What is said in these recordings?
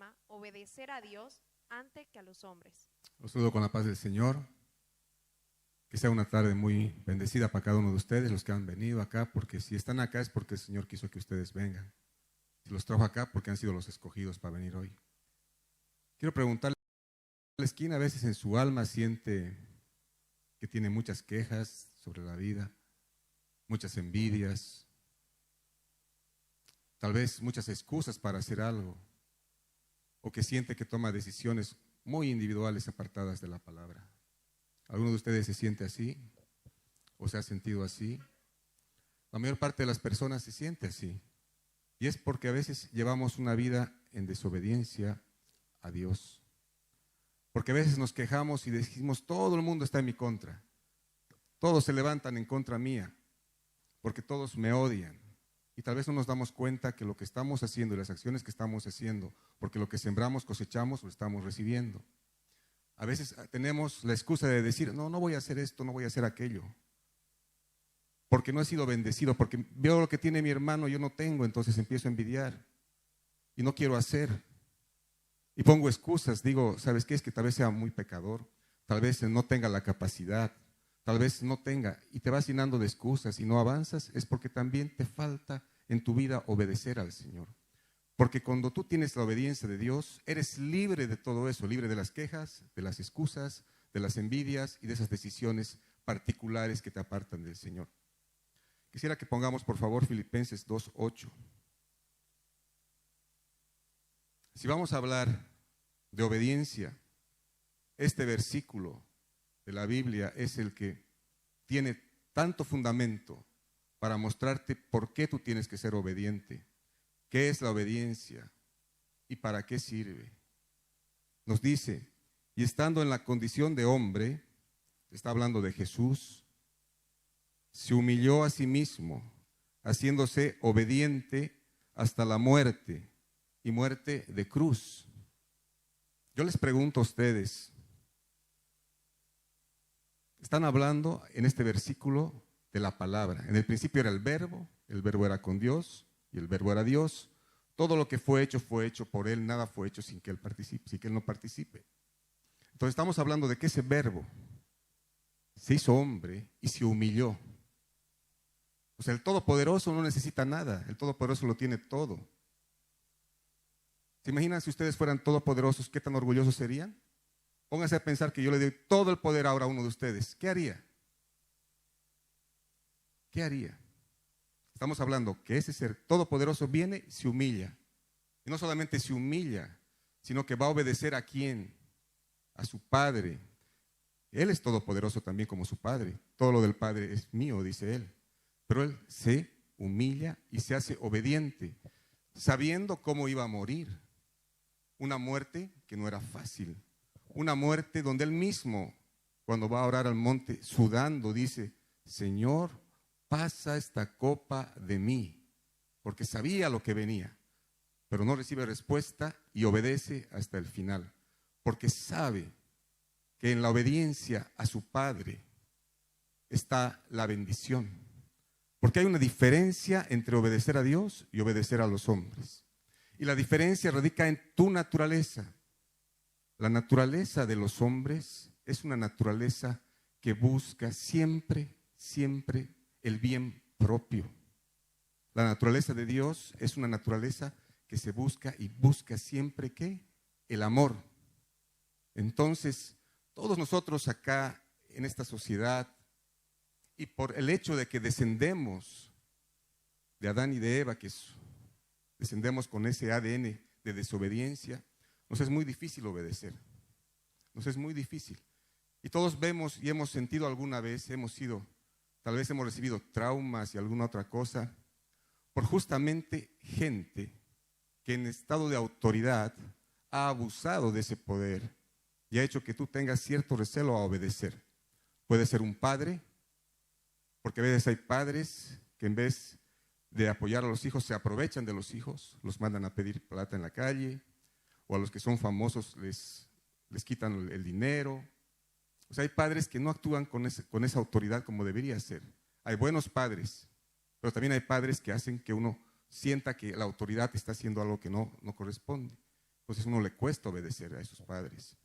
prima obedecer a Dios antes que a los hombres. Los saludo con la paz del Señor. Que sea una tarde muy bendecida para cada uno de ustedes, los que han venido acá, porque si están acá es porque el Señor quiso que ustedes vengan. Si los trajo acá, porque han sido los escogidos para venir hoy. Quiero preguntarles, ¿quién a veces en su alma siente que tiene muchas quejas sobre la vida, muchas envidias, tal vez muchas excusas para hacer algo, o que siente que toma decisiones muy individuales apartadas de la palabra? ¿Alguno de ustedes se siente así o se ha sentido así? La mayor parte de las personas se siente así, y es porque a veces llevamos una vida en desobediencia a Dios. Porque a veces nos quejamos y decimos, todo el mundo está en mi contra, todos se levantan en contra mía, porque todos me odian. Y tal vez no nos damos cuenta que lo que estamos haciendo y las acciones que estamos haciendo, porque lo que sembramos, cosechamos, lo estamos recibiendo. A veces tenemos la excusa de decir, no voy a hacer esto, no voy a hacer aquello, porque no he sido bendecido, porque veo lo que tiene mi hermano, yo no tengo, entonces empiezo a envidiar y no quiero hacer. Y pongo excusas, digo, ¿sabes qué? Es que tal vez sea muy pecador, tal vez no tenga la capacidad, tal vez no tenga, y te vas llenando de excusas y no avanzas, es porque también te falta en tu vida obedecer al Señor. Porque cuando tú tienes la obediencia de Dios, eres libre de todo eso, libre de las quejas, de las excusas, de las envidias y de esas decisiones particulares que te apartan del Señor. Quisiera que pongamos, por favor, Filipenses 2:8. Si vamos a hablar de obediencia, este versículo de la Biblia es el que tiene tanto fundamento para mostrarte por qué tú tienes que ser obediente. ¿Qué es la obediencia y para qué sirve? Nos dice, y estando en la condición de hombre, está hablando de Jesús, se humilló a sí mismo, haciéndose obediente hasta la muerte, y muerte de cruz. Yo les pregunto a ustedes, están hablando en este versículo de la palabra. En el principio era el verbo era con Dios, y el verbo era Dios. Todo lo que fue hecho por Él, nada fue hecho sin que Él participe, sin que Él no participe. Entonces estamos hablando de que ese verbo se hizo hombre y se humilló. O sea, el Todopoderoso no necesita nada, el Todopoderoso lo tiene todo. ¿Se imaginan si ustedes fueran todopoderosos, qué tan orgullosos serían? Pónganse a pensar que yo le doy todo el poder ahora a uno de ustedes. ¿Qué haría? ¿Qué haría? Estamos hablando que ese ser todopoderoso viene y se humilla. Y no solamente se humilla, sino que va a obedecer a ¿quién? A su Padre. Él es todopoderoso también como su Padre. Todo lo del Padre es mío, dice Él. Pero Él se humilla y se hace obediente, sabiendo cómo iba a morir. Una muerte que no era fácil. Una muerte donde Él mismo, cuando va a orar al monte, sudando, dice, Señor, pasa esta copa de mí, porque sabía lo que venía, pero no recibe respuesta y obedece hasta el final, porque sabe que en la obediencia a su Padre está la bendición, porque hay una diferencia entre obedecer a Dios y obedecer a los hombres, y la diferencia radica en tu naturaleza. La naturaleza de los hombres es una naturaleza que busca siempre el bien propio. La naturaleza de Dios es una naturaleza que se busca y busca siempre ¿qué? El amor. Entonces, todos nosotros acá en esta sociedad, y por el hecho de que descendemos de Adán y de Eva, descendemos con ese ADN de desobediencia, nos es muy difícil obedecer. Nos es muy difícil. Y todos vemos y hemos sentido alguna vez, tal vez hemos recibido traumas y alguna otra cosa, por justamente gente que en estado de autoridad ha abusado de ese poder y ha hecho que tú tengas cierto recelo a obedecer. Puede ser un padre, porque a veces hay padres que en vez de apoyar a los hijos se aprovechan de los hijos, los mandan a pedir plata en la calle, o a los que son famosos les quitan el dinero. O sea, hay padres que no actúan con esa autoridad como debería ser. Hay buenos padres, pero también hay padres que hacen que uno sienta que la autoridad está haciendo algo que no corresponde. Entonces uno le cuesta obedecer a esos padres.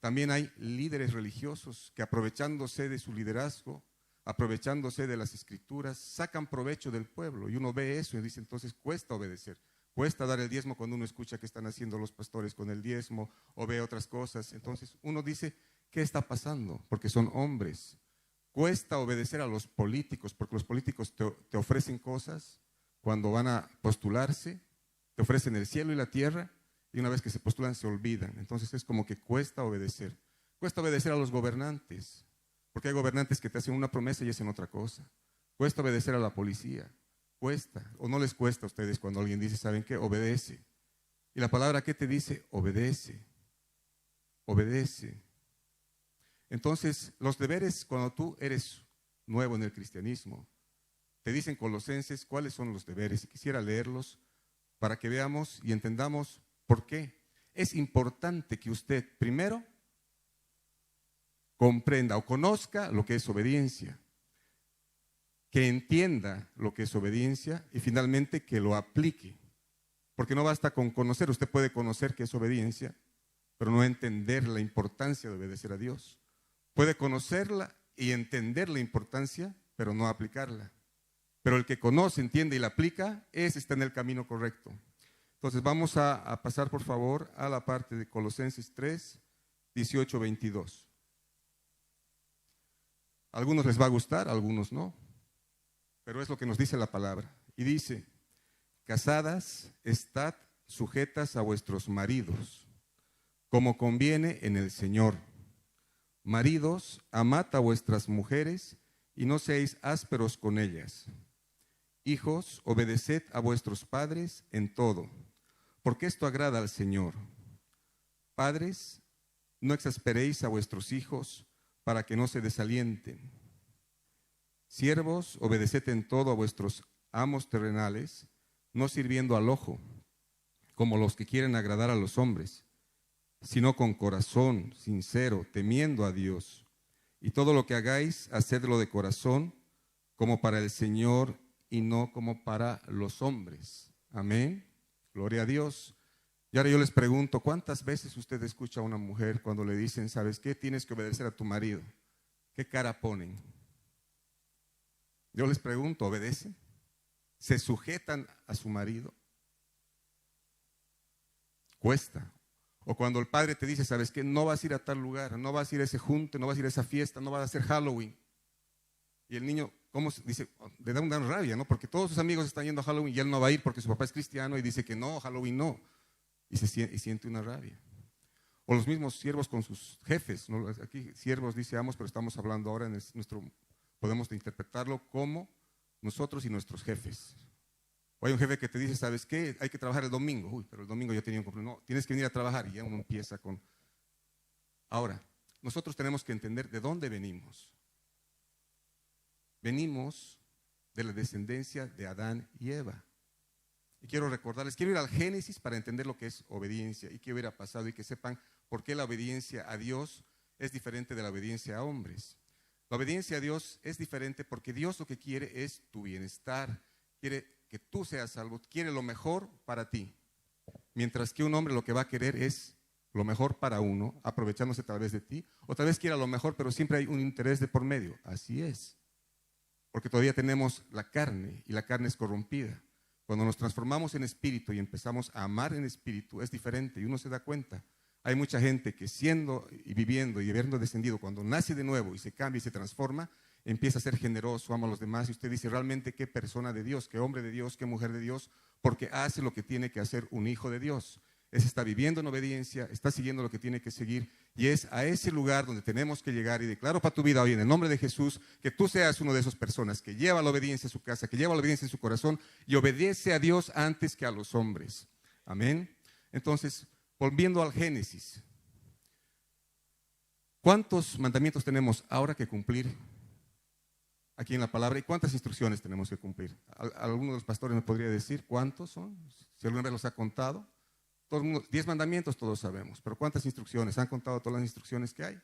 También hay líderes religiosos que aprovechándose de su liderazgo, aprovechándose de las escrituras, sacan provecho del pueblo. Y uno ve eso y dice, entonces cuesta obedecer. Cuesta dar el diezmo cuando uno escucha que están haciendo los pastores con el diezmo o ve otras cosas. Entonces uno dice, ¿qué está pasando? Porque son hombres. Cuesta obedecer a los políticos, porque los políticos te ofrecen cosas cuando van a postularse, te ofrecen el cielo y la tierra, y una vez que se postulan se olvidan. Entonces es como que cuesta obedecer. Cuesta obedecer a los gobernantes, porque hay gobernantes que te hacen una promesa y hacen otra cosa. Cuesta obedecer a la policía. Cuesta, o no les cuesta a ustedes cuando alguien dice, ¿saben qué? Obedece. Y la palabra, ¿qué te dice? Obedece. Obedece. Entonces, los deberes, cuando tú eres nuevo en el cristianismo, te dicen Colosenses cuáles son los deberes. Y quisiera leerlos para que veamos y entendamos por qué. Es importante que usted primero comprenda o conozca lo que es obediencia, que entienda lo que es obediencia y finalmente que lo aplique. Porque no basta con conocer, usted puede conocer qué es obediencia, pero no entender la importancia de obedecer a Dios. Puede conocerla y entender la importancia, pero no aplicarla. Pero el que conoce, entiende y la aplica, ese está en el camino correcto. Entonces vamos a pasar por favor a la parte de Colosenses 3, 18, 22. A algunos les va a gustar, a algunos no. Pero es lo que nos dice la palabra. Y dice, casadas, estad sujetas a vuestros maridos, como conviene en el Señor. Maridos, amad a vuestras mujeres y no seáis ásperos con ellas. Hijos, obedeced a vuestros padres en todo, porque esto agrada al Señor. Padres, no exasperéis a vuestros hijos para que no se desalienten. Siervos, obedeced en todo a vuestros amos terrenales, no sirviendo al ojo, como los que quieren agradar a los hombres, sino con corazón sincero, temiendo a Dios. Y todo lo que hagáis, hacedlo de corazón, como para el Señor y no como para los hombres. Amén. Gloria a Dios. Y ahora yo les pregunto, ¿cuántas veces usted escucha a una mujer cuando le dicen, ¿sabes qué? Tienes que obedecer a tu marido. ¿Qué cara ponen? Yo les pregunto, ¿obedecen? ¿Se sujetan a su marido? Cuesta. O cuando el padre te dice, ¿sabes qué? No vas a ir a tal lugar, no vas a ir a ese junte, no vas a ir a esa fiesta, no vas a hacer Halloween. Y el niño, ¿cómo se dice? Le da una rabia, ¿no? Porque todos sus amigos están yendo a Halloween y él no va a ir porque su papá es cristiano y dice que no, Halloween no. Y siente una rabia. O los mismos siervos con sus jefes, ¿no? Aquí siervos dice amos, pero estamos hablando ahora en podemos interpretarlo como nosotros y nuestros jefes. O hay un jefe que te dice, ¿sabes qué? Hay que trabajar el domingo. Uy, pero el domingo ya tenía un compromiso. No, tienes que venir a trabajar y ya uno empieza con... Ahora, nosotros tenemos que entender de dónde venimos. Venimos de la descendencia de Adán y Eva. Y quiero recordarles, quiero ir al Génesis para entender lo que es obediencia y qué hubiera pasado y que sepan por qué la obediencia a Dios es diferente de la obediencia a hombres. La obediencia a Dios es diferente porque Dios lo que quiere es tu bienestar, quiere que tú seas salvo, quiere lo mejor para ti. Mientras que un hombre lo que va a querer es lo mejor para uno, aprovechándose tal vez de ti, o tal vez quiera lo mejor, pero siempre hay un interés de por medio. Así es. Porque todavía tenemos la carne y la carne es corrompida. Cuando nos transformamos en espíritu y empezamos a amar en espíritu, es diferente y uno se da cuenta. Hay mucha gente que siendo y viviendo y habiendo descendido, cuando nace de nuevo y se cambia y se transforma, empieza a ser generoso, ama a los demás y usted dice, realmente qué persona de Dios, qué hombre de Dios, qué mujer de Dios, porque hace lo que tiene que hacer un hijo de Dios. Está viviendo en obediencia, está siguiendo lo que tiene que seguir y es a ese lugar donde tenemos que llegar y declaro para tu vida hoy en el nombre de Jesús que tú seas una de esas personas que lleva la obediencia a su casa, que lleva la obediencia en su corazón y obedece a Dios antes que a los hombres. Amén. Entonces, volviendo al Génesis, ¿cuántos mandamientos tenemos ahora que cumplir aquí en la palabra y cuántas instrucciones tenemos que cumplir? ¿Alguno de los pastores me podría decir cuántos son? Si alguna vez los ha contado. 10 mandamientos todos sabemos, pero ¿cuántas instrucciones? ¿Han contado todas las instrucciones que hay?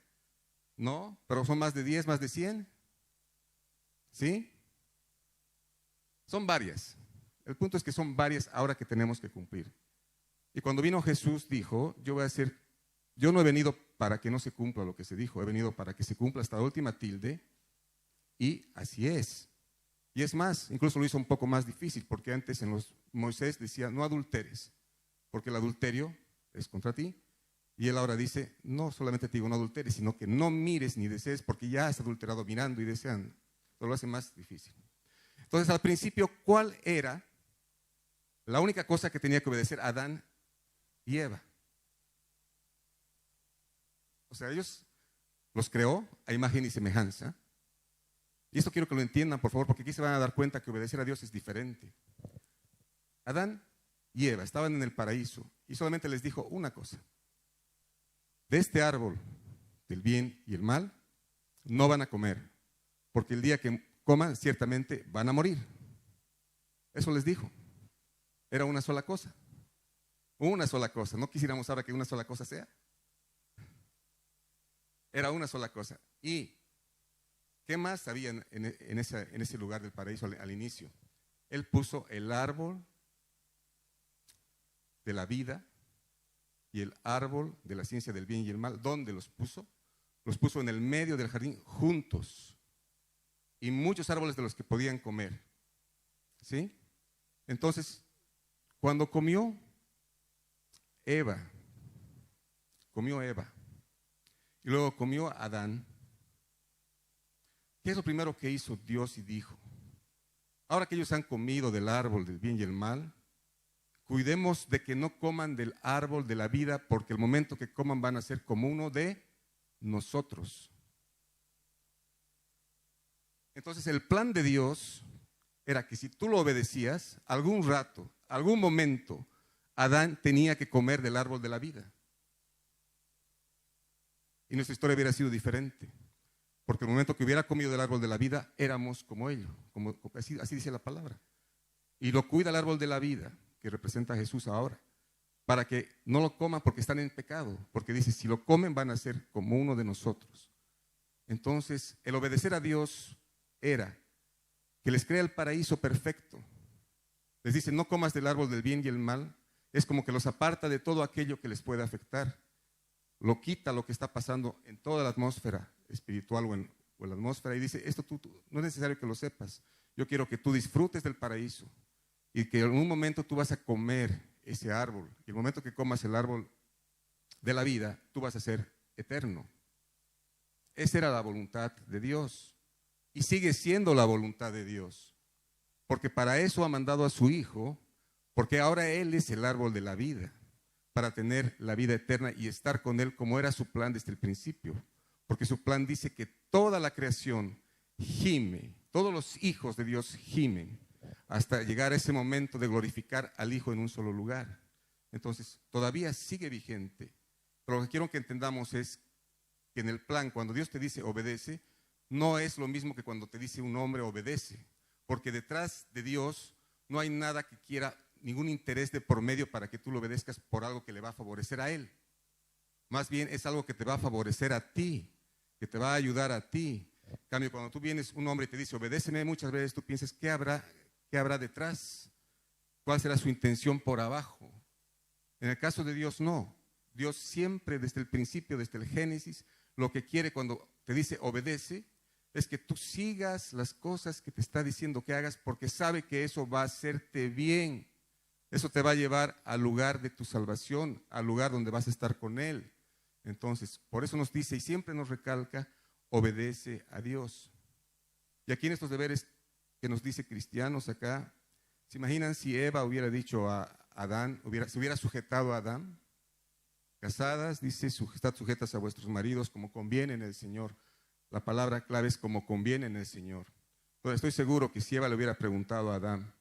No, pero son más de 10, más de 100. ¿Sí? Son varias. El punto es que son varias ahora que tenemos que cumplir. Y cuando vino Jesús dijo, yo no he venido para que no se cumpla lo que se dijo, he venido para que se cumpla hasta la última tilde, y así es. Y es más, incluso lo hizo un poco más difícil, porque antes Moisés decía, no adulteres, porque el adulterio es contra ti. Y él ahora dice, no solamente te digo no adulteres, sino que no mires ni desees, porque ya has adulterado mirando y deseando. Eso lo hace más difícil. Entonces, al principio, ¿cuál era la única cosa que tenía que obedecer Adán y Eva? O sea, ellos los creó a imagen y semejanza. Y esto quiero que lo entiendan, por favor, porque aquí se van a dar cuenta que obedecer a Dios es diferente. Adán y Eva estaban en el paraíso y solamente les dijo una cosa. De este árbol del bien y el mal no van a comer, porque el día que coman ciertamente van a morir. Eso les dijo. Era una sola cosa. Una sola cosa. No quisiéramos ahora que una sola cosa sea. Era una sola cosa. ¿Y qué más había en ese lugar del paraíso al inicio? Él puso el árbol de la vida y el árbol de la ciencia del bien y el mal. ¿Dónde los puso? Los puso en el medio del jardín juntos. Y muchos árboles de los que podían comer. ¿Sí? Entonces, cuando comió Eva, y luego comió Adán, ¿qué es lo primero que hizo Dios y dijo? Ahora que ellos han comido del árbol del bien y el mal, cuidemos de que no coman del árbol de la vida, porque el momento que coman van a ser como uno de nosotros. Entonces el plan de Dios era que si tú lo obedecías, algún rato, algún momento, Adán tenía que comer del árbol de la vida. Y nuestra historia hubiera sido diferente. Porque el momento que hubiera comido del árbol de la vida, éramos como ellos. Así dice la palabra. Y lo cuida el árbol de la vida, que representa a Jesús ahora, para que no lo coman porque están en pecado. Porque dice, si lo comen van a ser como uno de nosotros. Entonces, el obedecer a Dios era que les crea el paraíso perfecto. Les dice, no comas del árbol del bien y el mal. Es como que los aparta de todo aquello que les puede afectar. Lo quita lo que está pasando en toda la atmósfera espiritual o en la atmósfera y dice, esto no es necesario que lo sepas. Yo quiero que tú disfrutes del paraíso y que en un momento tú vas a comer ese árbol. Y el momento que comas el árbol de la vida, tú vas a ser eterno. Esa era la voluntad de Dios y sigue siendo la voluntad de Dios. Porque para eso ha mandado a su Hijo, porque ahora Él es el árbol de la vida, para tener la vida eterna y estar con Él como era su plan desde el principio. Porque su plan dice que toda la creación gime, todos los hijos de Dios gimen, hasta llegar a ese momento de glorificar al Hijo en un solo lugar. Entonces, todavía sigue vigente. Pero lo que quiero que entendamos es que en el plan, cuando Dios te dice obedece, no es lo mismo que cuando te dice un hombre obedece. Porque detrás de Dios no hay nada que quiera, ningún interés de por medio para que tú lo obedezcas por algo que le va a favorecer a Él. Más bien es algo que te va a favorecer a ti, que te va a ayudar a ti. En cambio, cuando tú vienes un hombre y te dice obedéceme, muchas veces tú piensas, ¿qué habrá detrás? ¿Cuál será su intención por abajo? En el caso de Dios, no. Dios siempre desde el principio, desde el Génesis, lo que quiere cuando te dice obedece, es que tú sigas las cosas que te está diciendo que hagas, porque sabe que eso va a hacerte bien. Eso te va a llevar al lugar de tu salvación, al lugar donde vas a estar con Él. Entonces, por eso nos dice y siempre nos recalca, obedece a Dios. Y aquí en estos deberes que nos dice cristianos acá, ¿se imaginan si Eva hubiera dicho a Adán, se hubiera sujetado a Adán? Casadas, dice, estad sujetas a vuestros maridos como conviene en el Señor. La palabra clave es como conviene en el Señor. Entonces estoy seguro que si Eva le hubiera preguntado a Adán,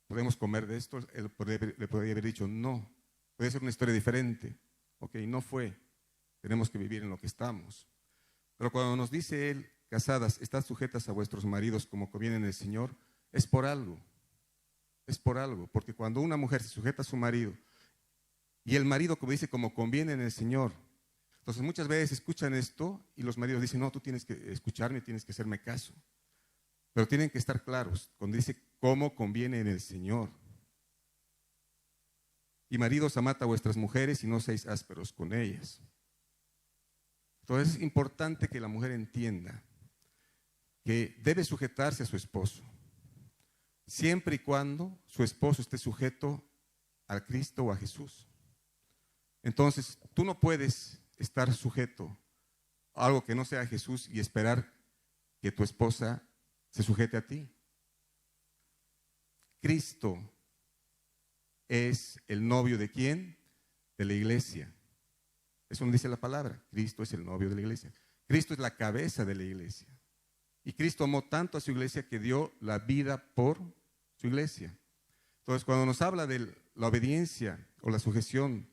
¿podemos comer de esto? Él le podría haber dicho no. Puede ser una historia diferente. Ok, no fue. Tenemos que vivir en lo que estamos. Pero cuando nos dice Él, casadas, estad sujetas a vuestros maridos como conviene en el Señor, es por algo. Es por algo. Porque cuando una mujer se sujeta a su marido y el marido, como dice, como conviene en el Señor, entonces muchas veces escuchan esto y los maridos dicen, no, tú tienes que escucharme, tienes que hacerme caso. Pero tienen que estar claros cuando dice cómo conviene en el Señor. Y maridos, amad a vuestras mujeres y no seáis ásperos con ellas. Entonces es importante que la mujer entienda que debe sujetarse a su esposo, siempre y cuando su esposo esté sujeto a Cristo o a Jesús. Entonces, tú no puedes estar sujeto a algo que no sea Jesús y esperar que tu esposa se sujete a ti. Cristo es el novio ¿de quién? De la iglesia. Eso nos dice la palabra. Cristo es el novio de la iglesia. Cristo es la cabeza de la iglesia. Y Cristo amó tanto a su iglesia que dio la vida por su iglesia. Entonces, cuando nos habla de la obediencia o la sujeción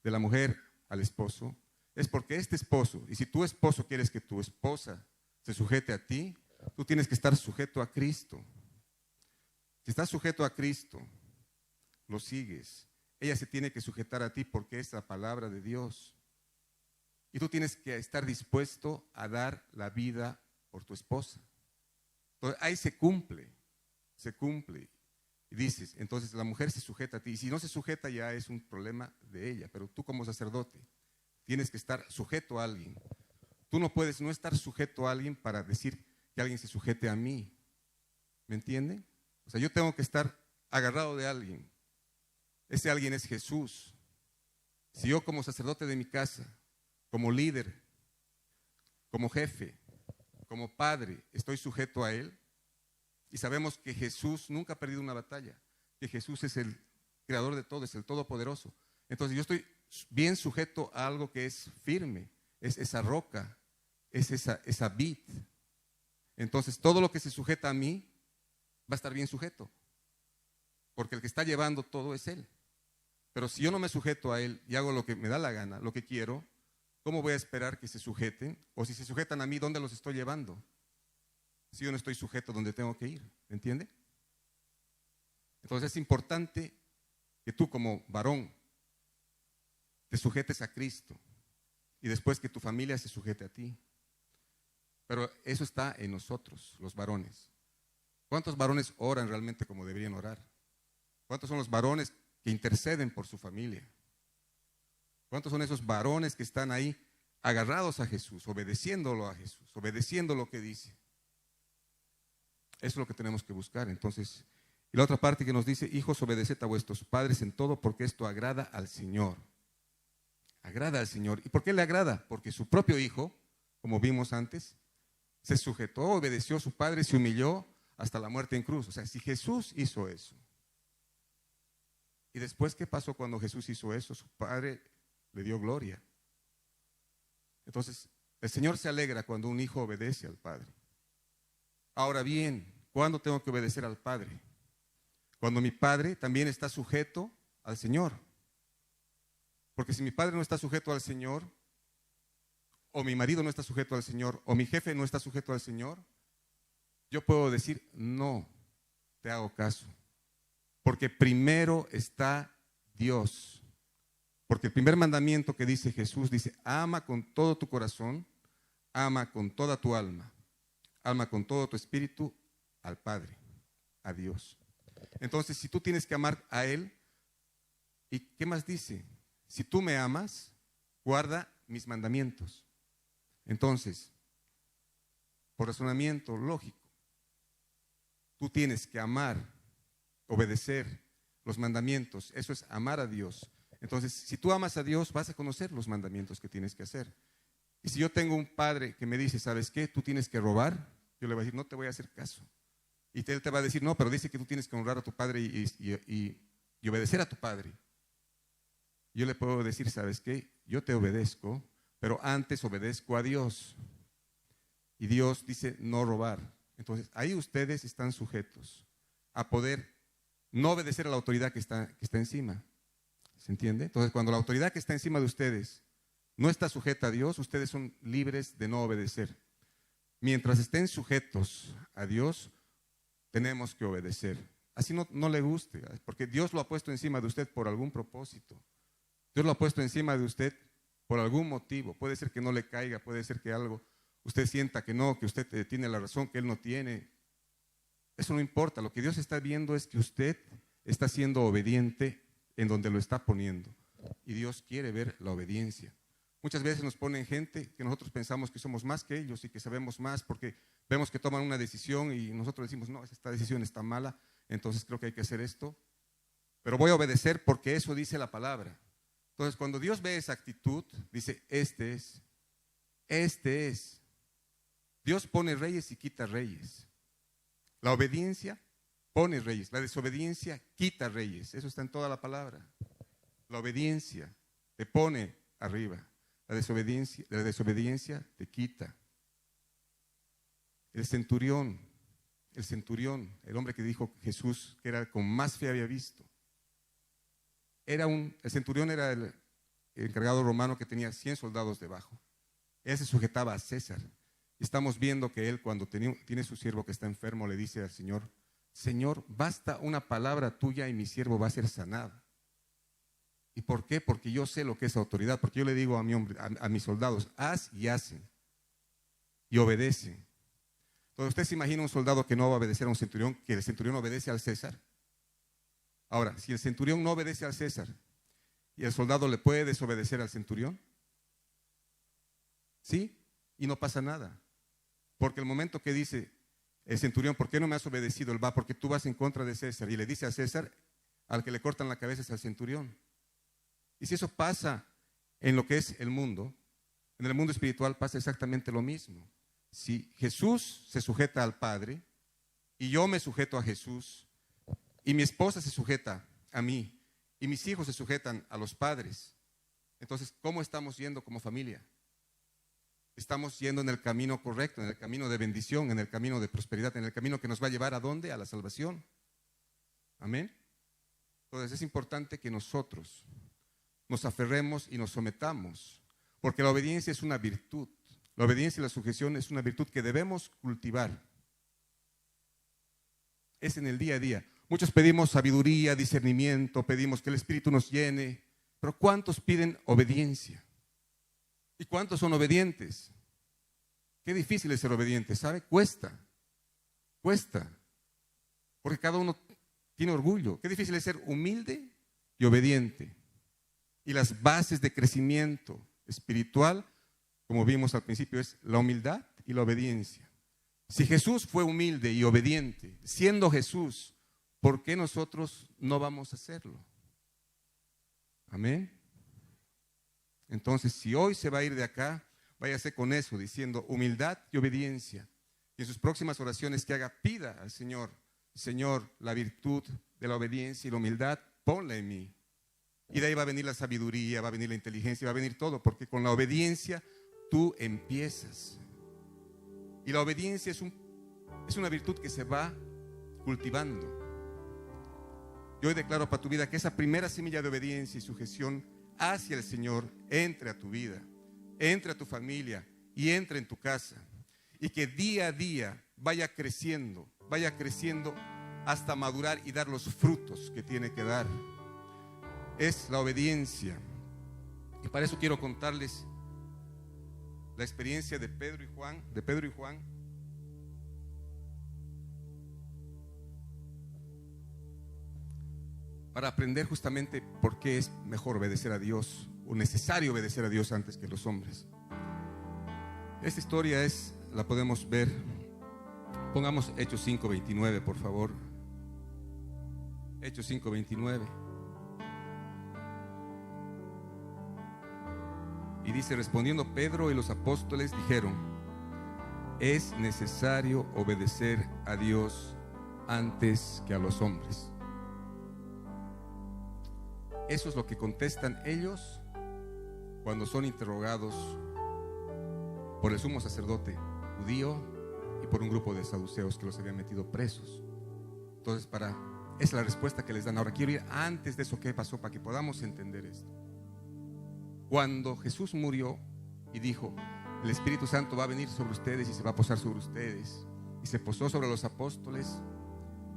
de la mujer al esposo, es porque este esposo, y si tu esposo quieres que tu esposa se sujete a ti, tú tienes que estar sujeto a Cristo. Si estás sujeto a Cristo, lo sigues. Ella se tiene que sujetar a ti porque es la palabra de Dios. Y tú tienes que estar dispuesto a dar la vida por tu esposa. Entonces, ahí se cumple. Y dices, entonces la mujer se sujeta a ti. Y si no se sujeta ya es un problema de ella. Pero tú como sacerdote tienes que estar sujeto a alguien. Tú no puedes no estar sujeto a alguien para decir que alguien se sujete a mí. ¿Me entienden? O sea, yo tengo que estar agarrado de alguien. Ese alguien es Jesús. Si yo como sacerdote de mi casa, como líder, como jefe, como padre, estoy sujeto a Él, y sabemos que Jesús nunca ha perdido una batalla, que Jesús es el creador de todo, es el todopoderoso. Entonces yo estoy bien sujeto a algo que es firme, es esa roca, es esa vid. Entonces todo lo que se sujeta a mí va a estar bien sujeto, porque el que está llevando todo es Él. Pero si yo no me sujeto a Él y hago lo que me da la gana, lo que quiero, ¿cómo voy a esperar que se sujeten? O si se sujetan a mí, ¿dónde los estoy llevando? Si yo no estoy sujeto donde tengo que ir, ¿me entiende? Entonces es importante que tú como varón te sujetes a Cristo y después que tu familia se sujete a ti. Pero eso está en nosotros, los varones. ¿Cuántos varones oran realmente como deberían orar? ¿Cuántos son los varones que interceden por su familia? ¿Cuántos son esos varones que están ahí agarrados a Jesús, obedeciéndolo a Jesús, obedeciendo lo que dice? Eso es lo que tenemos que buscar. Entonces, y la otra parte que nos dice, hijos, obedeced a vuestros padres en todo, porque esto agrada al Señor. Agrada al Señor. ¿Y por qué le agrada? Porque su propio hijo, como vimos antes, se sujetó, obedeció a su padre, se humilló hasta la muerte en cruz. O sea, si Jesús hizo eso, y después, ¿qué pasó cuando Jesús hizo eso? Su padre le dio gloria. Entonces, el Señor se alegra cuando un hijo obedece al padre. Ahora bien, ¿cuándo tengo que obedecer al padre? Cuando mi padre también está sujeto al Señor. Porque si mi padre no está sujeto al Señor, o mi marido no está sujeto al Señor, o mi jefe no está sujeto al Señor, yo puedo decir, no te hago caso. Porque primero está Dios. Porque el primer mandamiento que dice Jesús dice, ama con todo tu corazón, ama con toda tu alma, ama con todo tu espíritu al Padre, a Dios. Entonces, si tú tienes que amar a Él, ¿y qué más dice? Si tú me amas, guarda mis mandamientos. Entonces, por razonamiento lógico, tú tienes que amar, obedecer los mandamientos. Eso es amar a Dios. Entonces, si tú amas a Dios, vas a conocer los mandamientos que tienes que hacer. Y si yo tengo un padre que me dice, ¿sabes qué? Tú tienes que robar, yo le voy a decir, no te voy a hacer caso. Y él te va a decir, no, pero dice que tú tienes que honrar a tu padre y obedecer a tu padre. Yo le puedo decir, ¿sabes qué? Yo te obedezco, pero antes obedezco a Dios. Y Dios dice no robar. Entonces, ahí ustedes están sujetos a poder no obedecer a la autoridad que está encima. ¿Se entiende? Entonces, cuando la autoridad que está encima de ustedes no está sujeta a Dios, ustedes son libres de no obedecer. Mientras estén sujetos a Dios, tenemos que obedecer. Así no le guste, porque Dios lo ha puesto encima de usted por algún propósito. Dios lo ha puesto encima de usted por algún motivo. Puede ser que no le caiga, puede ser que algo, usted sienta que no, que usted tiene la razón, que Él no tiene. Eso no importa. Lo que Dios está viendo es que usted está siendo obediente en donde lo está poniendo. Y Dios quiere ver la obediencia. Muchas veces nos ponen gente que nosotros pensamos que somos más que ellos y que sabemos más porque vemos que toman una decisión y nosotros decimos, no, esta decisión está mala, entonces creo que hay que hacer esto. Pero voy a obedecer porque eso dice la palabra. Entonces, cuando Dios ve esa actitud, dice, este es. Dios pone reyes y quita reyes. La obediencia pone reyes, la desobediencia quita reyes. Eso está en toda la palabra. La obediencia te pone arriba. La desobediencia te quita. El centurión, el hombre que dijo Jesús que era el con más fe había visto. El centurión era el encargado romano que tenía 100 soldados debajo. Él se sujetaba a César. Estamos viendo que él, cuando tiene su siervo que está enfermo, le dice al Señor, Señor, basta una palabra tuya y mi siervo va a ser sanado. ¿Y por qué? Porque yo sé lo que es autoridad, porque yo le digo a mis soldados, haz y hacen, y obedecen. Entonces, ¿usted se imagina un soldado que no va a obedecer a un centurión, que el centurión obedece al César? Ahora, si el centurión no obedece al César, ¿y el soldado le puede desobedecer al centurión? Sí, y no pasa nada. Porque el momento que dice el centurión, ¿por qué no me has obedecido? Él va, porque tú vas en contra de César. Y le dice a César, al que le cortan la cabeza es al centurión. Y si eso pasa en lo que es el mundo, en el mundo espiritual pasa exactamente lo mismo. Si Jesús se sujeta al Padre, y yo me sujeto a Jesús, y mi esposa se sujeta a mí, y mis hijos se sujetan a los padres, entonces, ¿cómo estamos yendo como familia? Estamos yendo en el camino correcto, en el camino de bendición, en el camino de prosperidad, en el camino que nos va a llevar ¿a dónde? A la salvación. Amén. Entonces es importante que nosotros nos aferremos y nos sometamos, porque la obediencia es una virtud. La obediencia y la sujeción es una virtud que debemos cultivar. Es en el día a día. Muchos pedimos sabiduría, discernimiento, pedimos que el Espíritu nos llene, pero ¿cuántos piden obediencia? ¿Y cuántos son obedientes? Qué difícil es ser obediente, ¿sabe? Cuesta, porque cada uno tiene orgullo. Qué difícil es ser humilde y obediente. Y las bases de crecimiento espiritual, como vimos al principio, es la humildad y la obediencia. Si Jesús fue humilde y obediente, siendo Jesús, ¿por qué nosotros no vamos a hacerlo? Amén. Entonces, si hoy se va a ir de acá, váyase con eso, diciendo humildad y obediencia. Y en sus próximas oraciones que haga, pida al Señor, Señor, la virtud de la obediencia y la humildad, ponla en mí. Y de ahí va a venir la sabiduría, va a venir la inteligencia, va a venir todo, porque con la obediencia tú empiezas. Y la obediencia es una virtud que se va cultivando. Yo hoy declaro para tu vida que esa primera semilla de obediencia y sujeción hacia el Señor entre a tu vida, entre a tu familia y entre en tu casa. Y que día a día vaya creciendo hasta madurar y dar los frutos que tiene que dar. Es la obediencia. Y para eso quiero contarles la experiencia de Pedro y Juan. Para aprender justamente por qué es mejor obedecer a Dios, o necesario obedecer a Dios antes que los hombres. Esta historia la podemos ver. Pongamos Hechos 5:29, por favor. Hechos 5:29. Y dice, respondiendo Pedro y los apóstoles dijeron, es necesario obedecer a Dios antes que a los hombres. Eso es lo que contestan ellos cuando son interrogados por el sumo sacerdote judío y por un grupo de saduceos que los habían metido presos. Entonces, esa es la respuesta que les dan. Ahora quiero ir antes de eso, qué pasó, para que podamos entender esto. Cuando Jesús murió y dijo, el Espíritu Santo va a venir sobre ustedes y se va a posar sobre ustedes, y se posó sobre los apóstoles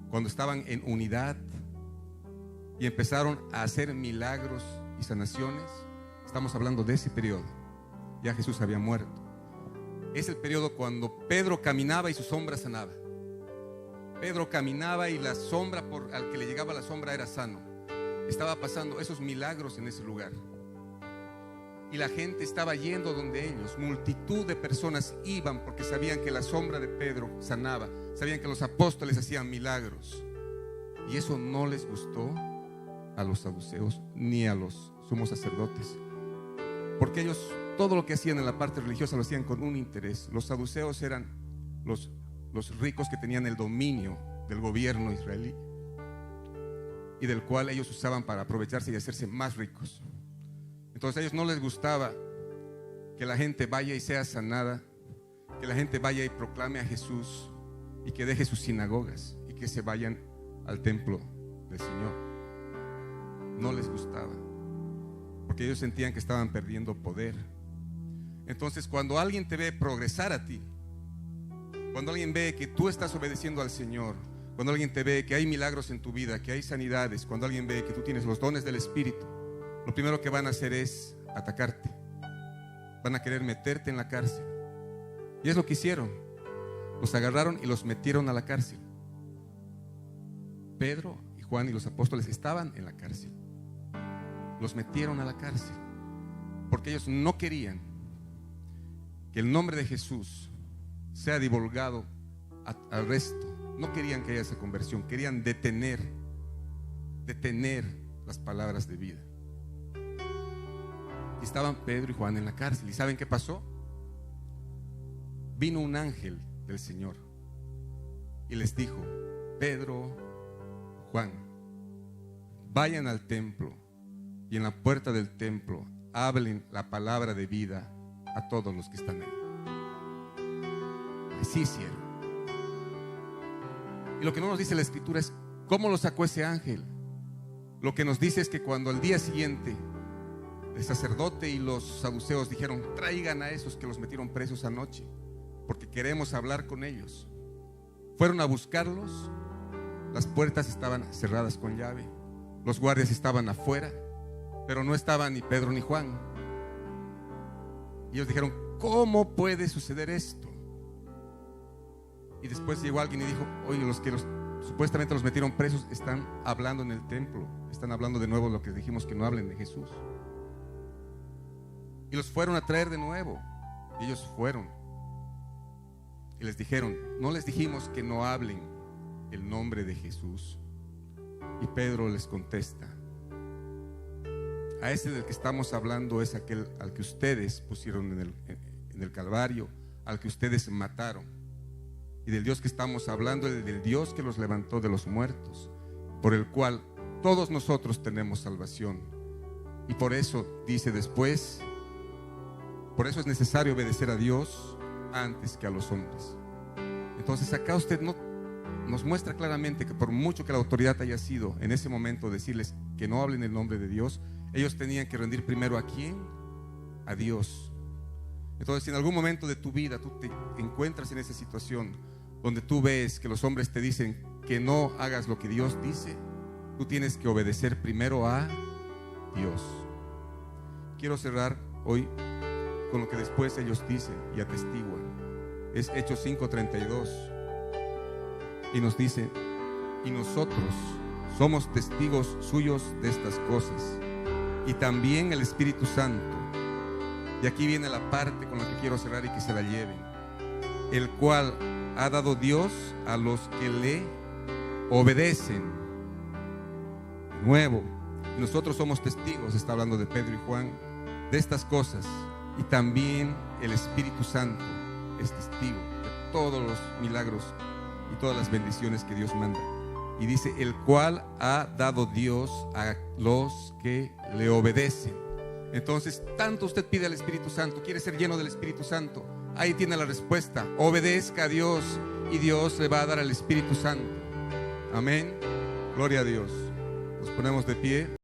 cuando estaban en unidad y empezaron a hacer milagros y sanaciones. Estamos hablando de ese periodo. Ya Jesús había muerto. Es el periodo cuando Pedro caminaba y su sombra sanaba. Pedro caminaba y la sombra al que le llegaba la sombra era sano. estaba pasando esos milagros en ese lugar. Y la gente estaba yendo donde ellos. Multitud de personas iban porque sabían que la sombra de Pedro sanaba. Sabían que los apóstoles hacían milagros. Y eso no les gustó a los saduceos ni a los sumos sacerdotes. Porque ellos todo lo que hacían en la parte religiosa lo hacían con un interés. Los saduceos eran los ricos que tenían el dominio del gobierno israelí y del cual ellos usaban para aprovecharse y hacerse más ricos. Entonces a ellos no les gustaba que la gente vaya y sea sanada, que la gente vaya y proclame a Jesús y que deje sus sinagogas y que se vayan al templo del Señor. No les gustaba, porque ellos sentían que estaban perdiendo poder. Entonces cuando alguien te ve progresar a ti, cuando alguien ve que tú estás obedeciendo al Señor, cuando alguien te ve que hay milagros en tu vida, que hay sanidades, cuando alguien ve que tú tienes los dones del Espíritu, lo primero que van a hacer es atacarte. Van a querer meterte en la cárcel. Y es lo que hicieron. Los agarraron y los metieron a la cárcel. Pedro y Juan y los apóstoles estaban en la cárcel. Los metieron a la cárcel porque ellos no querían que el nombre de Jesús sea divulgado al resto. No querían que haya esa conversión. Querían detener las palabras de vida. Y estaban Pedro y Juan en la cárcel. ¿Y saben qué pasó? Vino un ángel del Señor y les dijo: Pedro, Juan, vayan al templo y en la puerta del templo hablen la palabra de vida a todos los que están ahí. Así hicieron. Y lo que no nos dice la Escritura es cómo lo sacó ese ángel. Lo que nos dice es que cuando al día siguiente el sacerdote y los saduceos dijeron: traigan a esos que los metieron presos anoche, porque queremos hablar con ellos. Fueron a buscarlos. Las puertas estaban cerradas con llave. Los guardias estaban afuera, pero no estaban ni Pedro ni Juan. Y ellos dijeron: ¿cómo puede suceder esto? Y después llegó alguien y dijo: oye, los que supuestamente los metieron presos están hablando en el templo. Están hablando de nuevo lo que dijimos que no hablen de Jesús. Y los fueron a traer de nuevo. Y ellos fueron. Y les dijeron: ¿no les dijimos que no hablen el nombre de Jesús? Y Pedro les contesta: a ese del que estamos hablando es aquel al que ustedes pusieron en el Calvario, al que ustedes mataron. Y del Dios que estamos hablando es del Dios que los levantó de los muertos, por el cual todos nosotros tenemos salvación. Y por eso dice después: por eso es necesario obedecer a Dios antes que a los hombres. Entonces acá usted nos muestra claramente que por mucho que la autoridad haya sido en ese momento decirles que no hablen el nombre de Dios, ellos tenían que rendir primero ¿a quién? A Dios. Entonces, si en algún momento de tu vida tú te encuentras en esa situación donde tú ves que los hombres te dicen que no hagas lo que Dios dice, tú tienes que obedecer primero a Dios. Quiero cerrar hoy con lo que después ellos dicen y atestiguan. Es Hechos 5:32 y nos dice: y nosotros somos testigos suyos de estas cosas, y también el Espíritu Santo. Y aquí viene la parte con la que quiero cerrar y que se la lleven: el cual ha dado Dios a los que le obedecen. De nuevo, y nosotros somos testigos, está hablando de Pedro y Juan, de estas cosas, y también el Espíritu Santo es testigo de todos los milagros y todas las bendiciones que Dios manda. Y dice: el cual ha dado Dios a los que le obedecen. Entonces, tanto usted pide al Espíritu Santo, quiere ser lleno del Espíritu Santo, ahí tiene la respuesta: obedezca a Dios y Dios le va a dar al Espíritu Santo. Amén. Gloria a Dios. Nos ponemos de pie.